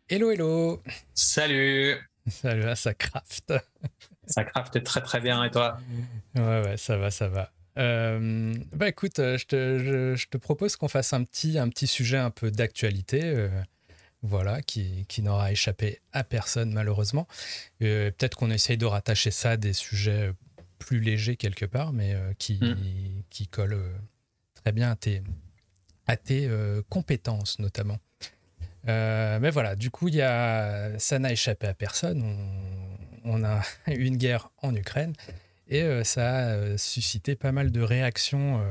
Hello, hello. Salut, Salut, là, ça craft. ça crafte très très bien et toi? Ouais, ça va, ça va. Bah écoute, je te propose qu'on fasse un petit sujet un peu d'actualité, voilà, qui n'aura échappé à personne malheureusement. Peut-être qu'on essaye de rattacher ça à des sujets plus légers quelque part, mais Hmm. qui collent très bien à tes compétences notamment. Mais voilà, du coup, ça n'a échappé à personne. On a eu une guerre en Ukraine et ça a suscité pas mal de réactions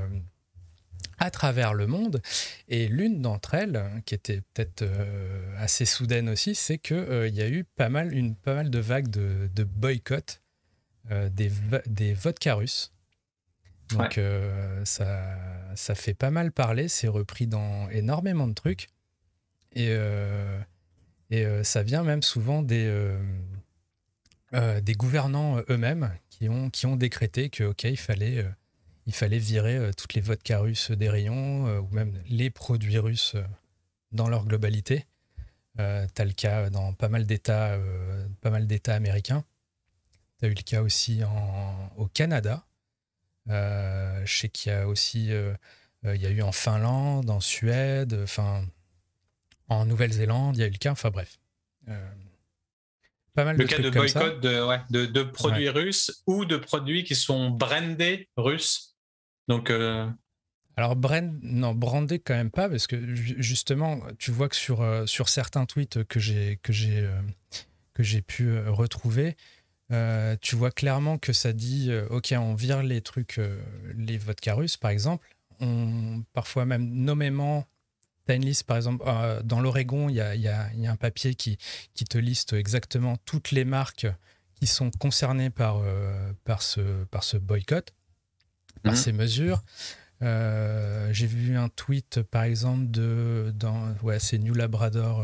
à travers le monde. Et l'une d'entre elles, qui était peut-être assez soudaine aussi, c'est qu'il y a eu pas mal de vagues de boycott des vodkas russes. Ouais. Donc ça fait pas mal parler, c'est repris dans énormément de trucs. Et ça vient même souvent des gouvernants eux-mêmes qui ont décrété que, ok, il fallait virer toutes les vodkas russes des rayons, ou même les produits russes dans leur globalité. T'as le cas dans pas mal d'États américains. T'as eu le cas aussi au Canada. Je sais qu'il y a aussi, il y a eu en Finlande, en Suède, enfin en Nouvelle-Zélande, il y a eu le cas. Enfin bref, euh, pas mal Le de cas trucs de comme ça. boycott de Ouais. produits russes ou de produits qui sont brandés russes. Donc, Alors non, brandé quand même pas, parce que justement, tu vois que sur certains tweets que j'ai pu retrouver, tu vois clairement que ça dit, ok, on vire les trucs, les vodkas russes par exemple, parfois même nommément, t'as une liste par exemple, dans l'Oregon, il y a un papier qui te liste exactement toutes les marques qui sont concernées par ce boycott, par ces mhm. mesures. J'ai vu un tweet, par exemple, ouais, c'est New Labrador,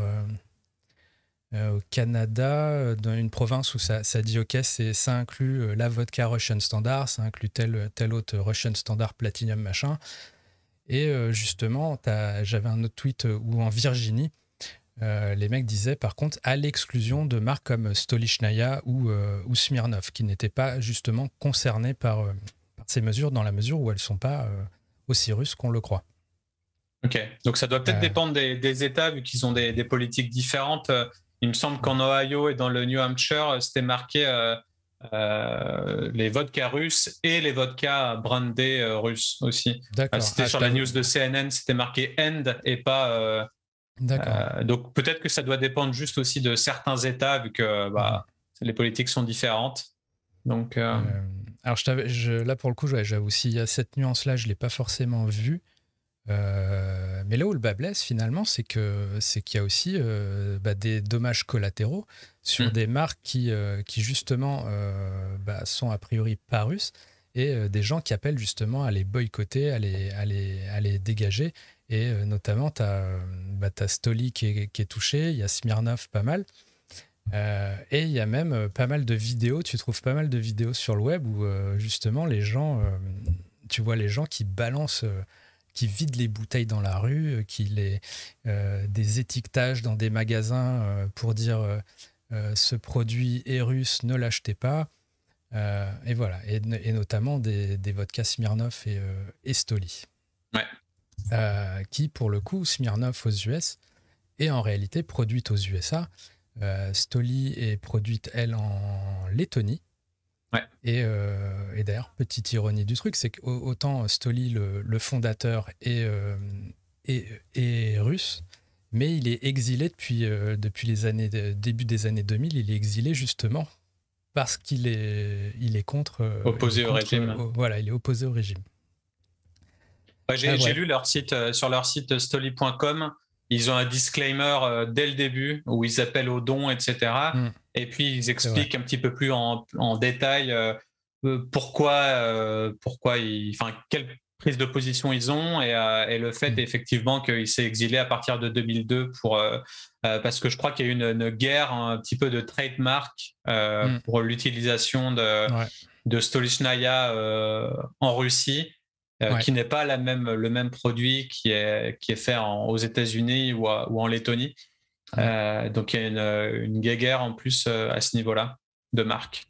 au Canada, dans une province où ça dit ok, ça inclut la vodka Russian Standard, ça inclut tel autre Russian Standard Platinum machin. Et justement, j'avais un autre tweet où en Virginie, les mecs disaient par contre à l'exclusion de marques comme Stolichnaya ou Smirnoff, qui n'étaient pas justement concernées par ces mesures, dans la mesure où elles ne sont pas aussi russes qu'on le croit. Ok. Donc, ça doit peut-être Euh, dépendre des États vu qu'ils ont des politiques différentes. Il me semble qu'en Ohio et dans le New Hampshire, c'était marqué les vodkas russes et les vodkas brandés russes aussi. D'accord. C'était sur la news de CNN, c'était marqué end et pas D'accord. donc peut-être que ça doit dépendre juste aussi de certains États, vu que Mhm. les politiques sont différentes. Donc, Euh, alors, là, pour le coup, j'avoue, s'il y a cette nuance-là, je ne l'ai pas forcément vue. Mais là où le bas blesse, finalement, c'est qu'il y a aussi des dommages collatéraux sur des marques qui justement, sont a priori pas russes, et des gens qui appellent justement à les boycotter, à les dégager. Et notamment, tu as Stoli qui est touché, il y a Smirnov pas mal. Et il y a même pas mal de vidéos, tu trouves pas mal de vidéos sur le web où justement les gens, tu vois les gens qui balancent, qui vident les bouteilles dans la rue, des étiquetages dans des magasins pour dire ce produit est russe, ne l'achetez pas. Et voilà, et notamment des vodkas Smirnoff et Stoli. ouais. Qui pour le coup, Smirnoff aux US est en réalité produite aux USA. Stoli est produite, elle, en Lettonie. Ouais. Et d'ailleurs, petite ironie du truc, c'est qu'autant Stoli, le fondateur, est russe, mais il est exilé depuis début des années 2000. Il est exilé justement parce qu'il est contre, Opposé au régime. voilà, il est opposé au régime. Ouais, j'ai Bref. lu leur site, sur leur site story.com. Ils ont un disclaimer dès le début où ils appellent aux dons, etc. Hmm, Et puis ils c'est vrai. expliquent un petit peu plus en détail pourquoi enfin, quelle prise de position ils ont, et le fait Hmm, effectivement qu'il s'est exilé à partir de 2002 parce que je crois qu'il y a eu une guerre un petit peu de trademark hmm, pour l'utilisation ouais, de Stolichnaya en Russie, ouais. qui n'est pas le même produit qui est fait aux États-Unis ou en Lettonie. Donc il y a une guéguerre en plus à ce niveau-là de marque.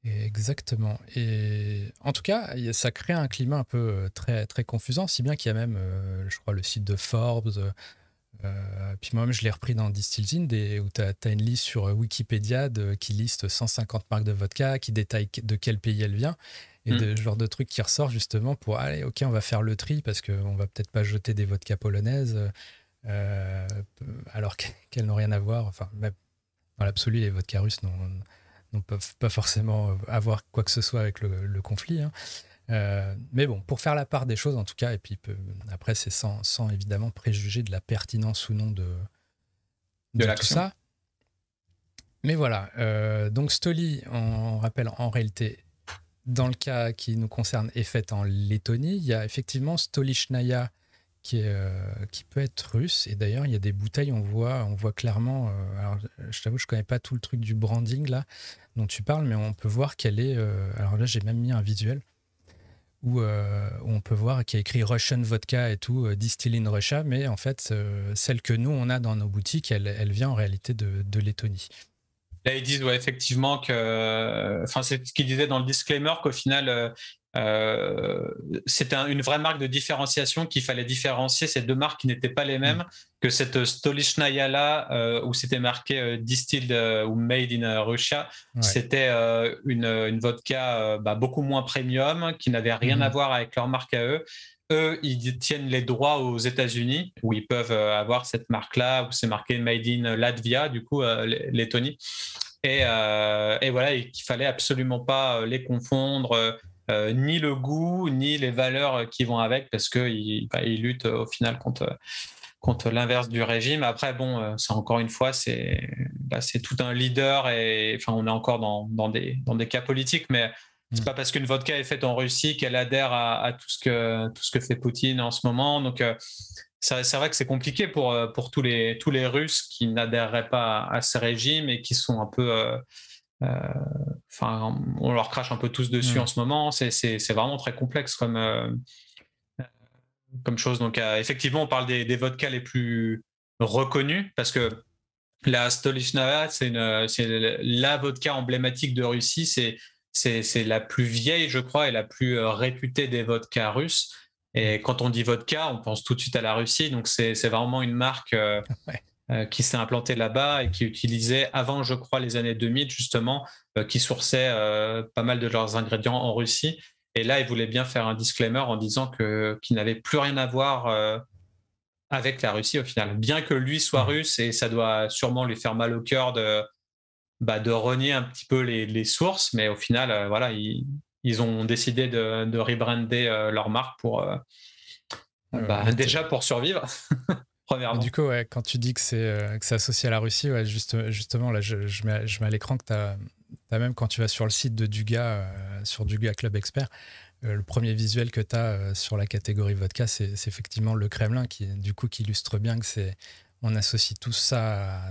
Exactement. Et en tout cas, ça crée un climat un peu très, très confusant, si bien qu'il y a même, je crois, le site de Forbes. Puis moi-même, je l'ai repris dans Distilled In, où tu as une liste sur Wikipédia qui liste 150 marques de vodka, qui détaille de quel pays elle vient, et de ce genre de trucs qui ressort justement pour, allez, ok, on va faire le tri, parce qu'on va peut-être pas jeter des vodkas polonaises, alors qu'elles n'ont rien à voir. Enfin, même dans l'absolu, les vodkas russes ne peuvent pas forcément avoir quoi que ce soit avec le conflit, hein. Mais bon, pour faire la part des choses en tout cas, et puis après c'est sans évidemment préjuger de la pertinence ou non de tout ça. Mais voilà, donc Stoli, on rappelle, en réalité, dans le cas qui nous concerne, est faite en Lettonie. Il y a effectivement Stolichnaya qui peut être russe, et d'ailleurs il y a des bouteilles, on voit clairement, alors je t'avoue je connais pas tout le truc du branding là dont tu parles, mais on peut voir qu'elle est, alors là j'ai même mis un visuel où on peut voir qu'il y a écrit Russian Vodka et tout, Distilled in Russia, mais en fait celle que nous on a dans nos boutiques, elle vient en réalité de Lettonie. Là, ils disent effectivement que, enfin, c'est ce qu'ils disaient dans le disclaimer, qu'au final, c'était une vraie marque de différenciation, qu'il fallait différencier ces deux marques qui n'étaient pas les mêmes, que cette Stolichnaya là, où c'était marqué Distilled ou Made in Russia, c'était une vodka beaucoup moins premium, qui n'avait rien à voir avec leur marque à eux. Eux, ils tiennent les droits aux États-Unis, où ils peuvent avoir cette marque-là, où c'est marqué Made in Latvia, du coup, Lettonie. Et voilà, et qu'il fallait absolument pas les confondre, ni le goût, ni les valeurs qui vont avec, parce qu'ils luttent au final contre l'inverse du régime. Après, bon, c'est encore une fois, c'est tout un leader, et enfin, on est encore dans des cas politiques, mais c'est pas parce qu'une vodka est faite en Russie qu'elle adhère à tout ce que fait Poutine en ce moment. Donc c'est vrai que c'est compliqué pour tous les Russes qui n'adhéreraient pas à ce régime et qui sont un peu, enfin, on leur crache un peu tous dessus en ce moment. C'est vraiment très complexe comme chose. Donc effectivement, on parle des vodkas les plus reconnus, parce que la Stolichnaya, c'est la vodka emblématique de Russie. C'est la plus vieille, je crois, et la plus réputée des vodkas russes. Et quand on dit vodka, on pense tout de suite à la Russie. Donc c'est vraiment une marque qui s'est implantée là-bas et qui utilisait, avant, je crois, les années 2000, justement, qui sourçait pas mal de leurs ingrédients en Russie. Et là, ils voulaient bien faire un disclaimer en disant qu'ils n'avaient plus rien à voir avec la Russie au final. Bien que lui soit russe, et ça doit sûrement lui faire mal au cœur de renier un petit peu les sources, mais au final, voilà, ils ont décidé de rebrander leur marque pour déjà pour survivre. Premièrement. Du coup, quand tu dis que c'est associé à la Russie, justement, là, je mets à l'écran que tu as même, quand tu vas sur le site de Duga, sur Duga Club Expert, le premier visuel que tu as sur la catégorie vodka, c'est effectivement le Kremlin, qui illustre bien que on associe tout ça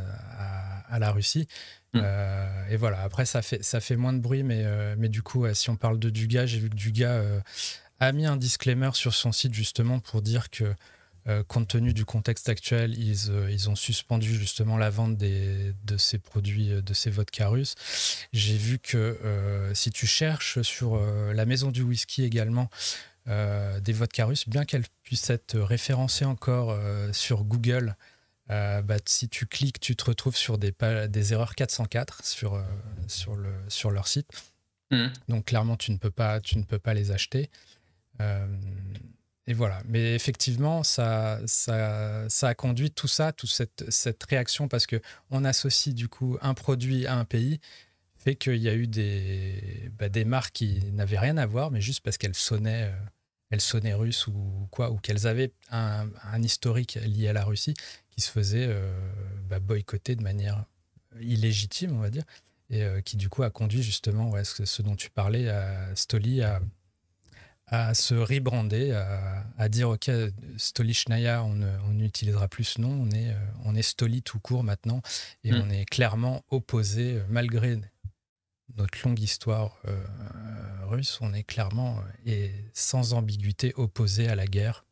à la Russie. Et voilà, après ça fait moins de bruit, mais du coup, si on parle de Duga, j'ai vu que Duga a mis un disclaimer sur son site justement pour dire que compte tenu du contexte actuel, ils ont suspendu justement la vente de ces produits, de ces vodkas russes. J'ai vu que si tu cherches sur la maison du whisky également, des vodkas russes, bien qu'elles puissent être référencées encore sur Google, si tu cliques, tu te retrouves sur des erreurs 404 sur leur site. Donc clairement, tu ne peux pas les acheter. Et voilà, mais effectivement, ça a conduit tout ça, toute cette réaction, parce qu'on associe du coup un produit à un pays, fait qu'il y a eu des marques qui n'avaient rien à voir, mais juste parce qu'elles sonnaient russes ou quoi, ou qu'elles avaient un historique lié à la Russie, qui se faisait boycotter de manière illégitime, on va dire, et qui du coup a conduit justement ce dont tu parlais, à Stoli, à se rebrander, à dire ok, Stolichnaya, on n'utilisera plus ce nom, on est Stoli tout court maintenant, et on est clairement opposé, malgré notre longue histoire russe, on est clairement et sans ambiguïté opposé à la guerre.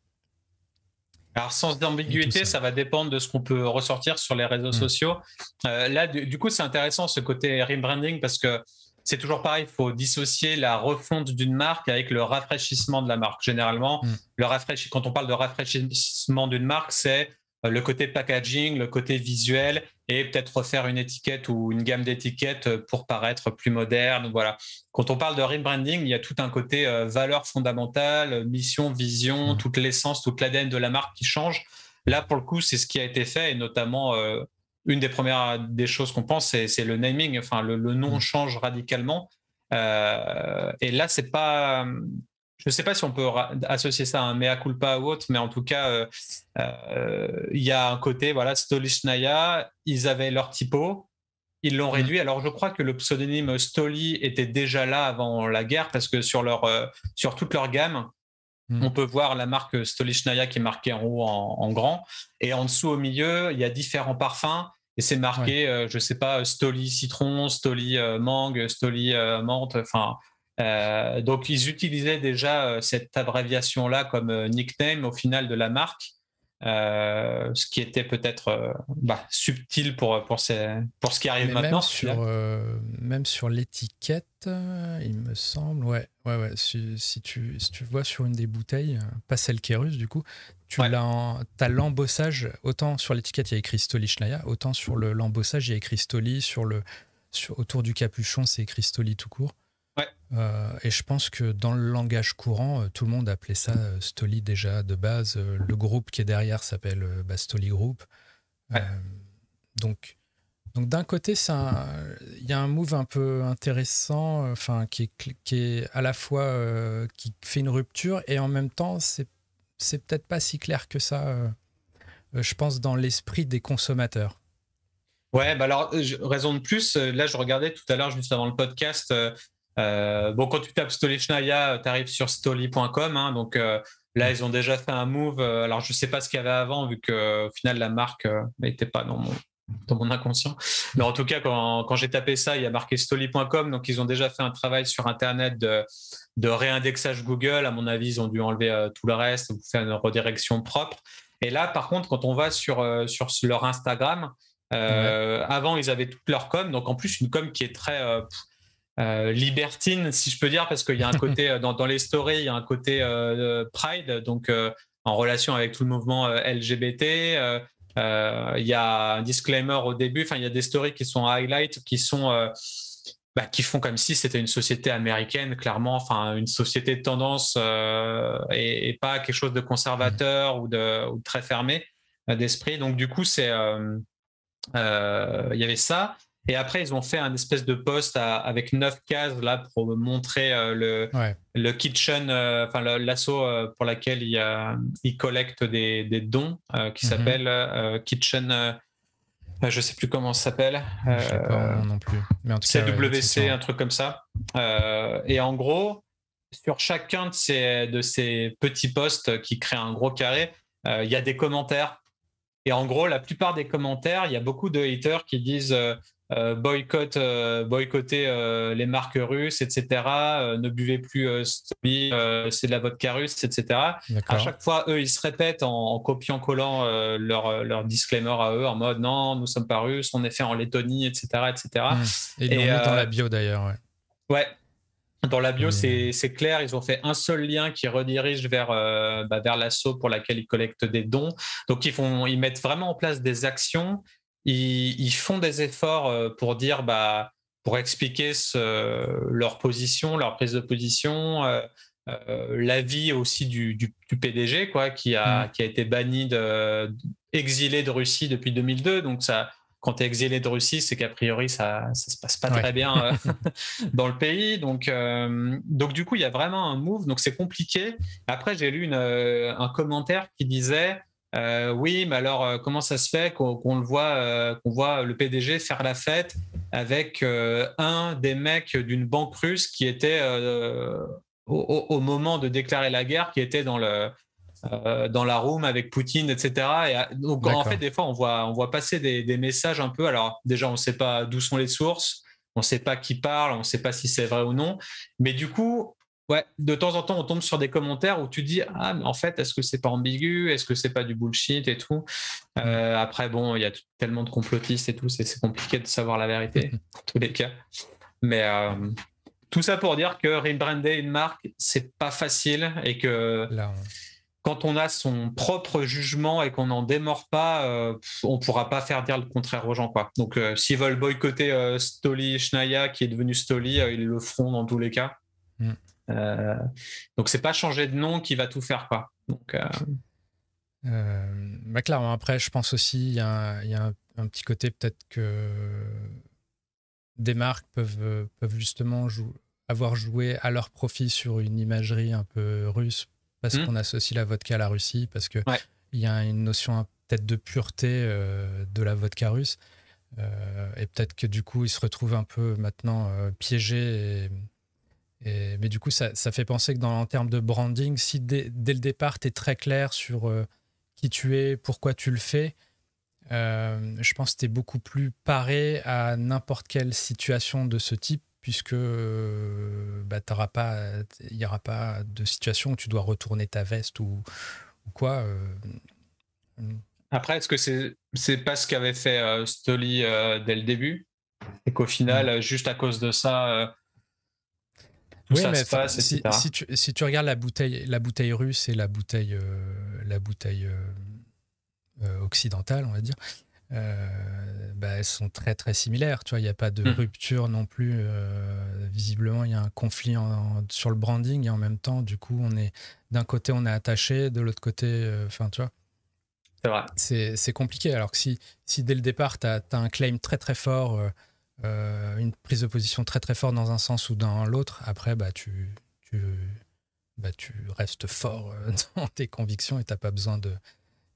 Alors, sans ambiguïté, ça va dépendre de ce qu'on peut ressortir sur les réseaux sociaux. Là, du coup, c'est intéressant ce côté rebranding parce que c'est toujours pareil, il faut dissocier la refonte d'une marque avec le rafraîchissement de la marque. Généralement, quand on parle de rafraîchissement d'une marque, c'est le côté packaging, le côté visuel et peut-être refaire une étiquette ou une gamme d'étiquettes pour paraître plus moderne. Voilà. Quand on parle de rebranding, il y a tout un côté valeur fondamentale, mission, vision, toute l'essence, toute l'ADN de la marque qui change. Là, pour le coup, c'est ce qui a été fait et notamment une des premières des choses qu'on pense, c'est le naming. Enfin, le nom change radicalement. Et là, c'est pas. Je ne sais pas si on peut associer ça à un mea culpa ou autre, mais en tout cas, il y a un côté, voilà, Stolichnaya, ils avaient leur typo, ils l'ont réduit. Alors, je crois que le pseudonyme Stoli était déjà là avant la guerre, parce que sur toute leur gamme, on peut voir la marque Stolichnaya qui est marquée en haut en grand, et en dessous au milieu, il y a différents parfums. Et c'est marqué, je sais pas, Stoli citron, Stoli mangue, Stoli menthe, enfin. Donc ils utilisaient déjà cette abréviation-là comme nickname au final de la marque, ce qui était peut-être subtil pour ce qui arrive mais maintenant. Même sur l'étiquette, il me semble, ouais. Si tu vois sur une des bouteilles, pas celle qui est russe du coup, t'as l'embossage, autant sur l'étiquette il y a écrit Stolichnaya, autant sur l'embossage il y a écrit Stoli, autour du capuchon c'est écrit Stoli tout court. Et je pense que dans le langage courant, tout le monde appelait ça Stoli déjà de base. Le groupe qui est derrière s'appelle Stoli Group. Donc d'un côté, il y a un move un peu intéressant, qui est à la fois qui fait une rupture et en même temps, c'est peut-être pas si clair que ça. Je pense dans l'esprit des consommateurs. Ouais, alors raison de plus. Là, je regardais tout à l'heure juste avant le podcast. Quand tu tapes Stolichnaya, tu arrives sur stoli.com. Donc là, ils ont déjà fait un move. Alors, je ne sais pas ce qu'il y avait avant, vu qu'au final, la marque n'était pas dans mon inconscient. Mais en tout cas, quand j'ai tapé ça, il y a marqué stoli.com. Donc, ils ont déjà fait un travail sur Internet de réindexage Google. À mon avis, ils ont dû enlever tout le reste, faire une redirection propre. Et là, par contre, quand on va sur leur Instagram, avant, ils avaient toute leur com. Donc, en plus, une com qui est très... libertine, si je peux dire, parce qu'il y a un côté dans les stories, il y a un côté Pride, donc en relation avec tout le mouvement LGBT. Il y a un disclaimer au début. Enfin, il y a des stories qui sont highlight, qui font comme si c'était une société américaine, clairement. Enfin, une société de tendance et pas quelque chose de conservateur ou de très fermé d'esprit. Donc, du coup, il y avait ça. Et après, ils ont fait un espèce de post avec 9 cases là pour montrer le kitchen, l'asso pour laquelle ils collectent des dons qui s'appelle Kitchen. Je ne sais plus comment ça s'appelle. Je sais pas non plus. Mais en tout cas, CWC, un truc comme ça. Et en gros, sur chacun de ces petits posts qui créent un gros carré, il y a des commentaires. Et en gros, la plupart des commentaires, il y a beaucoup de haters qui disent boycotter les marques russes, etc. Ne buvez plus c'est de la vodka russe, etc. À chaque fois, eux, ils se répètent en copiant-collant leur disclaimer à eux, en mode non, nous sommes pas russes, on est fait en Lettonie, etc. etc. Et ils l'ont mis dans la bio d'ailleurs. Ouais. Dans la bio, c'est clair, ils ont fait un seul lien qui redirige vers l'asso pour laquelle ils collectent des dons. Donc, ils mettent vraiment en place des actions. Ils font des efforts pour dire, pour expliquer leur position, leur prise de position, l'avis aussi du PDG, qui a été banni, exilé de Russie depuis 2002. Donc, quand tu es exilé de Russie, c'est qu'a priori, ça se passe pas très bien dans le pays. Donc, du coup, il y a vraiment un move. Donc, c'est compliqué. Après, j'ai lu un commentaire qui disait oui, mais alors, comment ça se fait qu'on voit le PDG faire la fête avec un des mecs d'une banque russe qui était au moment de déclarer la guerre, qui était dans la room avec Poutine, etc. Et donc, en fait, des fois, on voit passer des messages un peu. Alors, déjà, on ne sait pas d'où sont les sources, on ne sait pas qui parle, on ne sait pas si c'est vrai ou non. Mais du coup, Ouais, de temps en temps, on tombe sur des commentaires où tu dis ah mais en fait est-ce que c'est pas ambigu, est-ce que c'est pas du bullshit et tout. Après bon, il y a tellement de complotistes et tout, c'est compliqué de savoir la vérité dans tous les cas. Mais tout ça pour dire que rebrander une marque c'est pas facile et que Là, quand on a son propre jugement et qu'on n'en démord pas, on pourra pas faire dire le contraire aux gens quoi. Donc s'ils veulent boycotter Stoli Schnaya qui est devenu Stoli, ils le feront dans tous les cas. Donc c'est pas changer de nom qui va tout faire quoi. Donc bah clairement, après je pense aussi il y a un petit côté peut-être que des marques peuvent justement avoir joué à leur profit sur une imagerie un peu russe parce qu'on associe la vodka à la Russie, parce que il y a une notion peut-être de pureté de la vodka russe, et peut-être que du coup ils se retrouvent un peu maintenant piégés. Mais du coup, ça fait penser que en termes de branding, si dès le départ, tu es très clair sur qui tu es, pourquoi tu le fais, je pense que tu es beaucoup plus paré à n'importe quelle situation de ce type, puisque bah, il n'y aura pas de situation où tu dois retourner ta veste ou quoi. Après, est-ce que c'est pas ce qu'avait fait Stoli dès le début et qu'au final, juste à cause de ça... oui, mais si tu regardes la bouteille russe et la bouteille occidentale, on va dire, bah, elles sont très très similaires. Tu vois, il n'y a pas de rupture non plus. Visiblement, il y a un conflit sur le branding et en même temps, du coup, d'un côté on est attaché, de l'autre côté, tu vois. C'est vrai. C'est compliqué. Alors que si dès le départ, tu as un claim très très fort. Une prise de position très très forte dans un sens ou dans l'autre, après bah, tu restes fort dans tes convictions et t'as pas besoin de...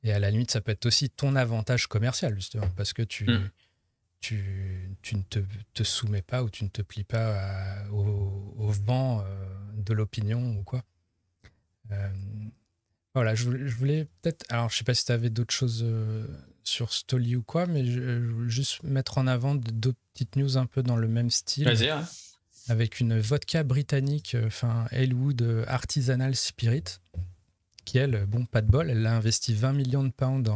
Et à la limite, ça peut être aussi ton avantage commercial, justement, parce que tu ne te soumets pas ou tu ne te plies pas au vent de l'opinion ou quoi. Voilà, je voulais peut-être... Alors, je sais pas si tu avais d'autres choses sur Stoli ou quoi, mais je veux juste mettre en avant d'autres petites news un peu dans le même style. Vas-y, ouais. Avec une vodka britannique, Halewood Artisanal Spirit, qui, elle, bon, pas de bol, elle a investi 20 millions de pounds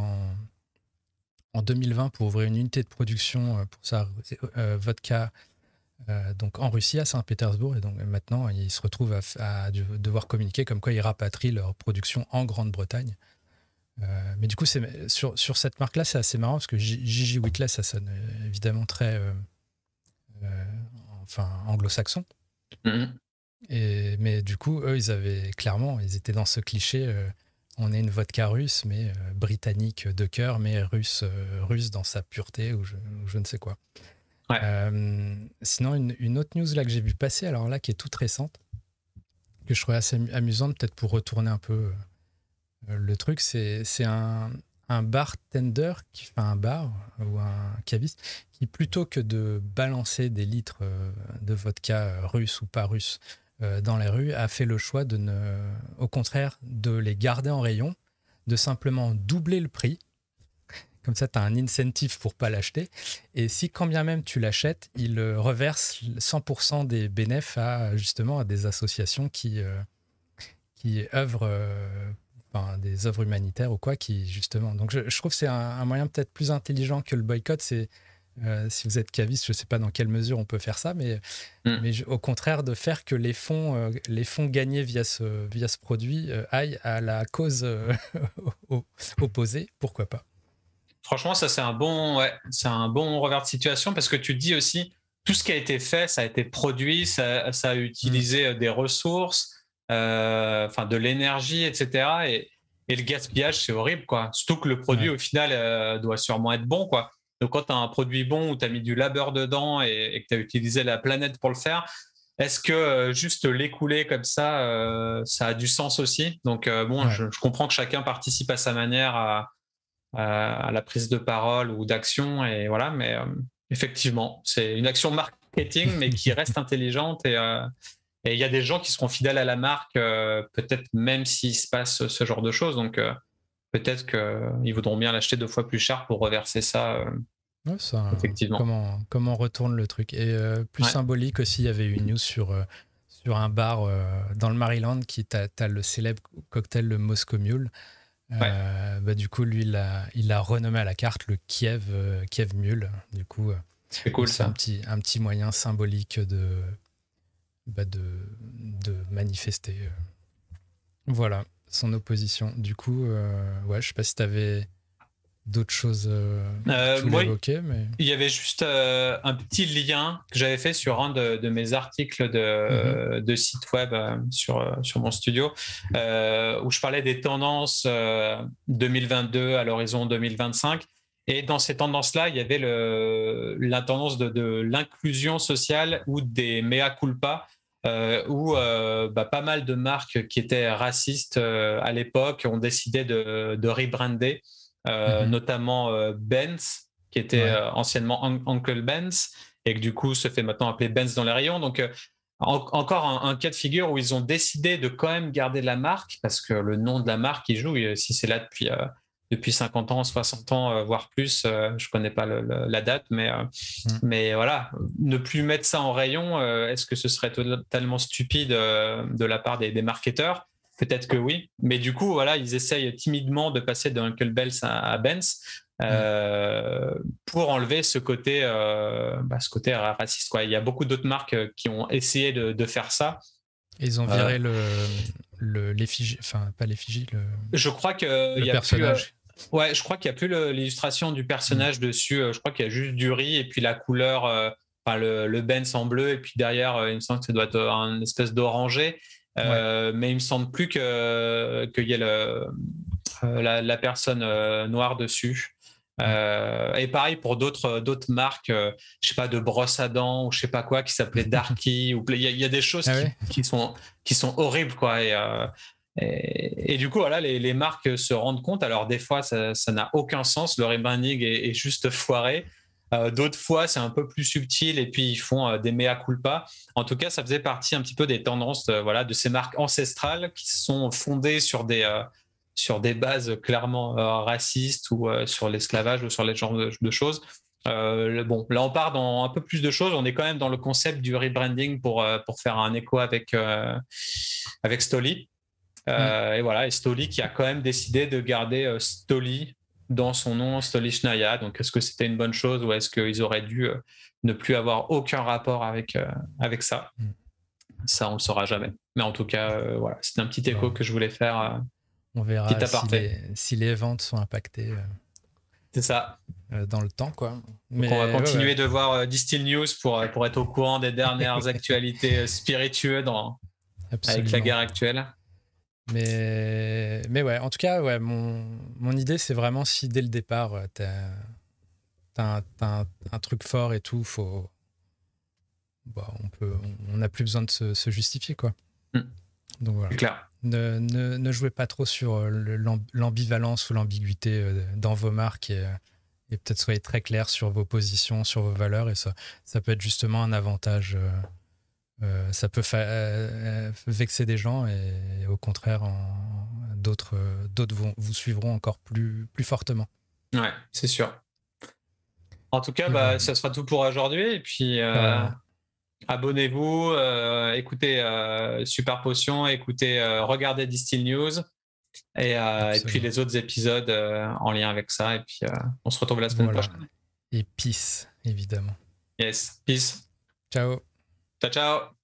en 2020 pour ouvrir une unité de production pour sa vodka donc en Russie, à Saint-Pétersbourg, et donc maintenant ils se retrouvent à devoir communiquer comme quoi ils rapatrient leur production en Grande-Bretagne. Mais du coup, sur cette marque-là, c'est assez marrant parce que Gigi Whitley, ça sonne évidemment très anglo-saxon. Mais du coup, eux, ils étaient dans ce cliché. On est une vodka russe, mais britannique de cœur, mais russe dans sa pureté ou je ne sais quoi. Sinon, une autre news là que j'ai vu passer, alors là qui est toute récente, que je trouvais assez amusante, peut-être pour retourner un peu le truc, c'est un bartender qui fait un bar ou un caviste qui, plutôt que de balancer des litres de vodka russe ou pas russe dans les rues, a fait le choix au contraire de les garder en rayon, de simplement doubler le prix. Comme ça, tu as un incentive pour pas l'acheter. Et si, quand bien même tu l'achètes, il reverse 100% des bénéfices à des associations qui œuvrent, des œuvres humanitaires ou quoi, qui justement. Donc, je trouve que c'est un moyen peut-être plus intelligent que le boycott. C'est si vous êtes caviste, je sais pas dans quelle mesure on peut faire ça, mais au contraire de faire que les fonds gagnés via ce produit aillent à la cause opposée. Pourquoi pas? Franchement, ça c'est un bon revers de situation parce que tu dis aussi tout ce qui a été fait, ça a été produit, ça a utilisé des ressources, de l'énergie, etc. Et le gaspillage, c'est horrible, quoi. Surtout que le produit, au final, doit sûrement être bon, quoi. Donc, quand tu as un produit bon où tu as mis du labeur dedans et que tu as utilisé la planète pour le faire, est-ce que juste l'écouler comme ça, ça a du sens aussi? Donc, je comprends que chacun participe à sa manière à la prise de parole ou d'action, et voilà, mais effectivement, c'est une action marketing, mais qui reste intelligente, et il y a des gens qui seront fidèles à la marque, peut-être même s'il se passe ce genre de choses, donc peut-être qu'ils voudront bien l'acheter 2 fois plus cher pour reverser ça. Effectivement. Comment on retourne le truc. Et plus symbolique aussi, il y avait une news sur sur un bar dans le Maryland t'as le célèbre cocktail, le Moscow Mule. Bah, du coup, lui, il a renommé à la carte le Kiev Mule. Du coup, c'est cool ça. Un petit moyen symbolique de manifester. Voilà, son opposition. Du coup, ouais, je sais pas si tu avais d'autres choses que tu voulais évoquer, mais... Il y avait juste un petit lien que j'avais fait sur un de mes articles de site web sur mon studio, où je parlais des tendances 2022 à l'horizon 2025. Et dans ces tendances-là, il y avait la tendance de l'inclusion sociale ou des mea culpa, où pas mal de marques qui étaient racistes à l'époque ont décidé de rebrander, notamment Benz, qui était anciennement Uncle Benz, et que du coup se fait maintenant appeler Benz dans les rayons. Donc, encore un cas de figure où ils ont décidé de quand même garder la marque, parce que le nom de la marque, il joue. Si c'est là depuis 50 ans, 60 ans, voire plus, je connais pas la date, mais voilà, ne plus mettre ça en rayon, est-ce que ce serait totalement stupide de la part des marketeurs? Peut-être que oui, mais du coup, voilà, ils essayent timidement de passer de Uncle Benz à Benz pour enlever ce côté raciste, quoi. Il y a beaucoup d'autres marques qui ont essayé de faire ça. Ils ont viré l'effigie, enfin pas l'effigie, je crois que le personnage. Ouais, je crois qu'il n'y a plus l'illustration du personnage dessus. Je crois qu'il y a juste du riz et puis la couleur, le Benz en bleu, et puis derrière, il me semble que ça doit être une espèce d'orangé. Mais il me semble plus qu'il y ait la personne noire dessus. Et pareil pour d'autres marques, je sais pas, de brosse à dents ou je sais pas quoi, qui s'appelait Darky. Il y a des choses qui sont horribles, quoi. Et du coup, voilà, les marques se rendent compte. Alors des fois, ça n'a aucun sens. Le rebranding est juste foiré. D'autres fois, c'est un peu plus subtil et puis ils font des mea culpa. En tout cas, ça faisait partie un petit peu des tendances de ces marques ancestrales qui sont fondées sur des bases clairement racistes ou sur l'esclavage ou sur les genres de choses. Bon, là, on part dans un peu plus de choses. On est quand même dans le concept du rebranding pour faire un écho avec Stoli. Et voilà, et Stoli qui a quand même décidé de garder Stoli dans son nom, Stolichnaya. Donc, est-ce que c'était une bonne chose ou est-ce qu'ils auraient dû ne plus avoir aucun rapport avec ça? Ça, on le saura jamais. Mais en tout cas, voilà, c'était un petit écho que je voulais faire. On verra si les ventes sont impactées. C'est ça. Dans le temps, quoi. Donc on va continuer de voir Distill News pour être au courant des dernières actualités spiritueuses avec la guerre actuelle. Mais ouais, en tout cas, ouais, mon idée, c'est vraiment si dès le départ, t'as un truc fort et tout, on n'a plus besoin de se justifier, quoi. Donc voilà. C'est clair. Ne jouez pas trop sur l'ambivalence ou l'ambiguïté dans vos marques et peut-être soyez très clair sur vos positions, sur vos valeurs, et ça peut être justement un avantage. Ça peut vexer des gens et au contraire, d'autres vous suivront encore plus fortement. Ouais, c'est sûr. En tout cas, ça sera tout pour aujourd'hui. Et puis, abonnez-vous, écoutez Super Potion, regardez Distill News et puis les autres épisodes en lien avec ça. Et puis, on se retrouve la semaine prochaine. Et peace, évidemment. Yes, peace. Ciao. Ciao, ciao.